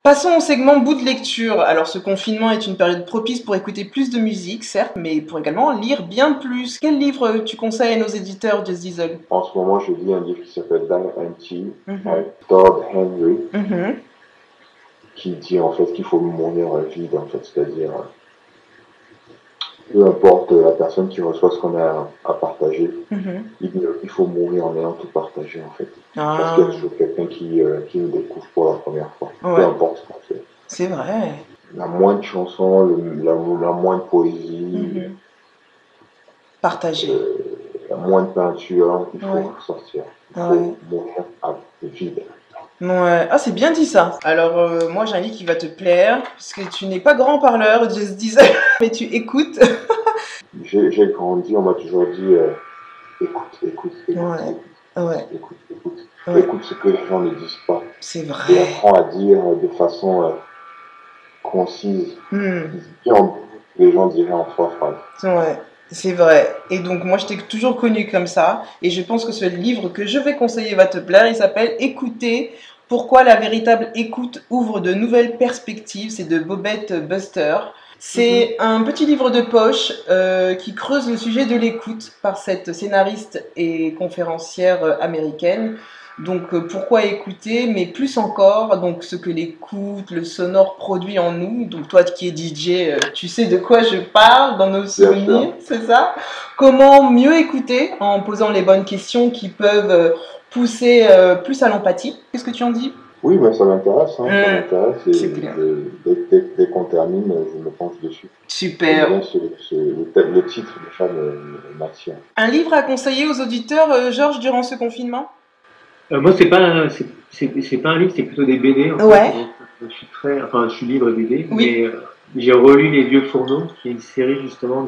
Passons au segment bout de lecture. Alors ce confinement est une période propice pour écouter plus de musique, certes, mais pour également lire bien plus. Quel livre tu conseilles à nos éditeurs, Just Diesel? En ce moment, je lis un livre qui s'appelle Die Empty, Mhm. avec Todd Henry, Mhm. qui dit en fait qu'il faut mourir vide, en fait, c'est-à-dire peu importe la personne qui reçoit ce qu'on a à partager, Mhm. il faut mourir en ayant tout partagé, en fait. Parce Ah, qu'il y a toujours quelqu'un qui nous découvre pour la première fois, peu ouais, importe ce qu'on fait. c'est vrai. La moindre chanson, la moindre poésie, Mhm. Partagé. la moindre peinture, il faut Ouais, sortir. Il ouais. faut mourir à vide. Ouais. Ah, c'est bien dit ça. Alors, moi, j'ai un livre qui va te plaire, parce que tu n'es pas grand parleur, Just Diesel, mais tu écoutes. J'ai grandi, on m'a toujours dit écoute, écoute, écoute, Ouais, écoute, ouais, écoute, écoute. ouais. Écoute ce que les gens ne disent pas. C'est Et vrai. apprends à dire de façon concise, Hmm. bien, les gens diraient en 3 phrases. Ouais, c'est vrai. Et donc, moi, je t'ai toujours connu comme ça. Et je pense que ce livre que je vais conseiller va te plaire. Il s'appelle Écouter. Pourquoi la véritable écoute ouvre de nouvelles perspectives. C'est de Bobette Buster. C'est un petit livre de poche qui creuse le sujet de l'écoute par cette scénariste et conférencière américaine. Donc pourquoi écouter, mais plus encore, donc ce que l'écoute, le sonore produit en nous. Donc toi qui es DJ, tu sais de quoi je parle dans nos Bien sûr. souvenirs, c'est ça? Comment mieux écouter en posant les bonnes questions qui peuvent pousser plus à l'empathie. Qu'est-ce que tu en dis? Oui, mais ça m'intéresse, hein, ça m'intéresse. Et C'est bien. dès qu'on termine, je me penche dessus. J'aime Super. bien le titre déjà m'attire. Un livre à conseiller aux auditeurs, Georges, durant ce confinement? Moi, c'est pas un livre, c'est plutôt des BD en fait. Ouais. Donc, je suis libre BD, Oui. mais j'ai relu Les Vieux Fourneaux, qui est une série justement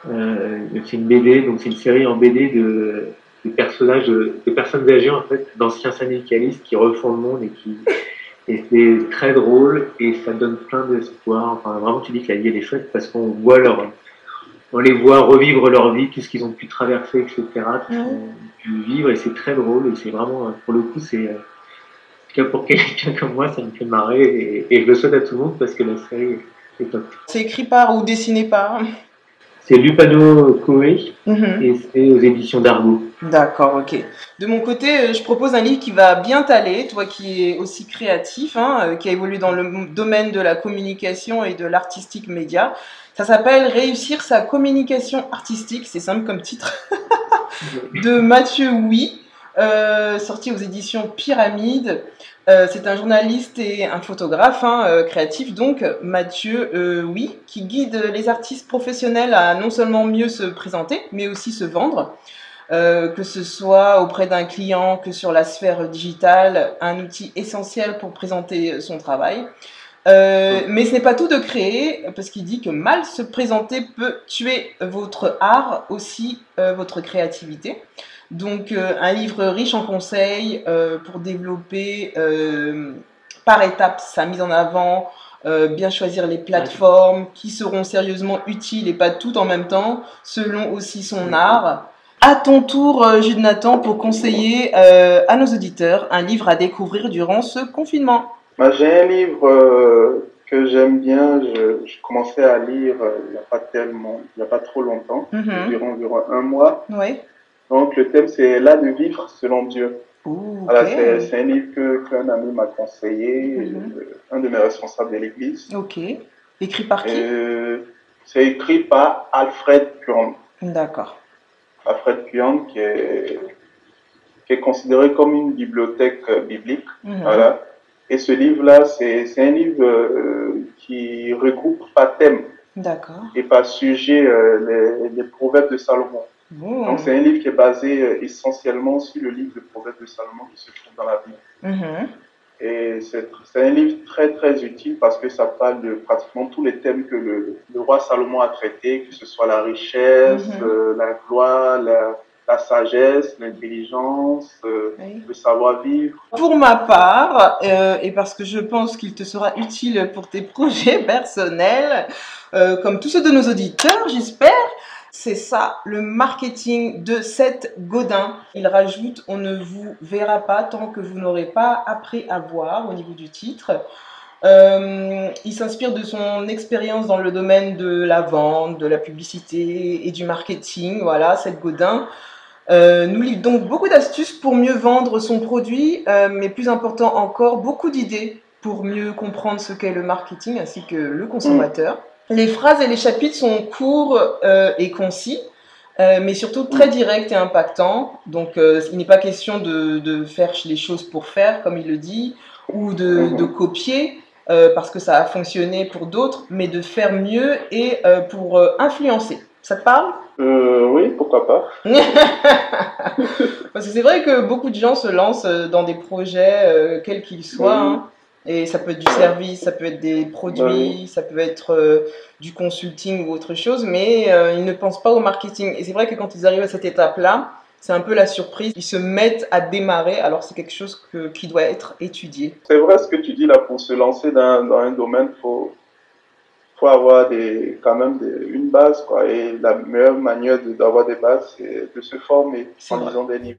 c'est une BD, donc c'est une série en BD de personnages, de personnes âgées en fait, d'anciens syndicalistes qui refont le monde et c'est très drôle et ça donne plein d'espoir. Enfin, vraiment, tu dis que la vie elle est chouette parce on les voit revivre leur vie, tout ce qu'ils ont pu traverser, etc., tout ce qu'ils ont pu vivre, et c'est très drôle, et c'est vraiment, pour le coup, c'est, en tout cas pour quelqu'un comme moi, ça me fait marrer, et je le souhaite à tout le monde parce que la série est top. C'est écrit par ou dessiné par? C'est Lupano Koé, Mhm. et c'est aux éditions d'Argo. D'accord, ok. De mon côté, je propose un livre qui va bien t'aller, toi qui es aussi créatif, hein, qui a évolué dans le domaine de la communication et de l'artistique média. Ça s'appelle Réussir sa communication artistique, c'est simple comme titre, de Mathieu Oui, sorti aux éditions Pyramide. C'est un journaliste et un photographe hein, créatif, donc Mathieu Oui, qui guide les artistes professionnels à non seulement mieux se présenter, mais aussi se vendre. Que ce soit auprès d'un client que sur la sphère digitale, un outil essentiel pour présenter son travail. Mais ce n'est pas tout de créer, parce qu'il dit que mal se présenter peut tuer votre art, aussi votre créativité. Donc un livre riche en conseils pour développer par étapes sa mise en avant, bien choisir les plateformes qui seront sérieusement utiles et pas toutes en même temps, selon aussi son art. À ton tour, Jules Nathan, pour conseiller à nos auditeurs un livre à découvrir durant ce confinement. Bah, j'ai un livre que j'aime bien, je commençais à lire il n'y a pas trop longtemps, environ un mois. Oui. Donc le thème c'est L'art de vivre selon Dieu. Ouh, Voilà, ok. c'est un livre qu'un ami m'a conseillé, un de mes responsables de l'église. Ok. Écrit par qui? C'est écrit par Alfred Kurn. D'accord. Alfred Kurn qui est considéré comme une bibliothèque biblique. Voilà. Et ce livre-là, c'est un livre qui regroupe par thème et par sujet les proverbes de Salomon. Donc c'est un livre qui est basé essentiellement sur le livre de proverbes de Salomon qui se trouve dans la Bible. Et c'est un livre très très utile parce que ça parle de pratiquement tous les thèmes que le roi Salomon a traités, que ce soit la richesse, la gloire, la sagesse, l'intelligence, le savoir-vivre. Pour ma part, et parce que je pense qu'il te sera utile pour tes projets personnels, comme tous ceux de nos auditeurs, j'espère, C'est ça, le marketing de Seth Godin. Il rajoute « On ne vous verra pas tant que vous n'aurez pas appris à voir » au niveau du titre. Il s'inspire de son expérience dans le domaine de la vente, de la publicité et du marketing. Voilà, Seth Godin nous livre donc beaucoup d'astuces pour mieux vendre son produit, mais plus important encore, beaucoup d'idées pour mieux comprendre ce qu'est le marketing ainsi que le consommateur. Les phrases et les chapitres sont courts et concis, mais surtout très directs et impactants. Donc, il n'est pas question de faire les choses pour faire, comme il le dit, ou de copier, parce que ça a fonctionné pour d'autres, mais de faire mieux et pour influencer. Ça te parle? Oui, pourquoi pas. Parce que c'est vrai que beaucoup de gens se lancent dans des projets, quels qu'ils soient, hein. Et ça peut être du service, ça peut être des produits, ça peut être du consulting ou autre chose, mais ils ne pensent pas au marketing. Et c'est vrai que quand ils arrivent à cette étape-là, c'est un peu la surprise. Ils se mettent à démarrer, alors c'est quelque chose qui doit être étudié. C'est vrai ce que tu dis là, pour se lancer dans un domaine, faut avoir quand même une base, quoi. Et la meilleure manière d'avoir des bases, c'est de se former en lisant des livres.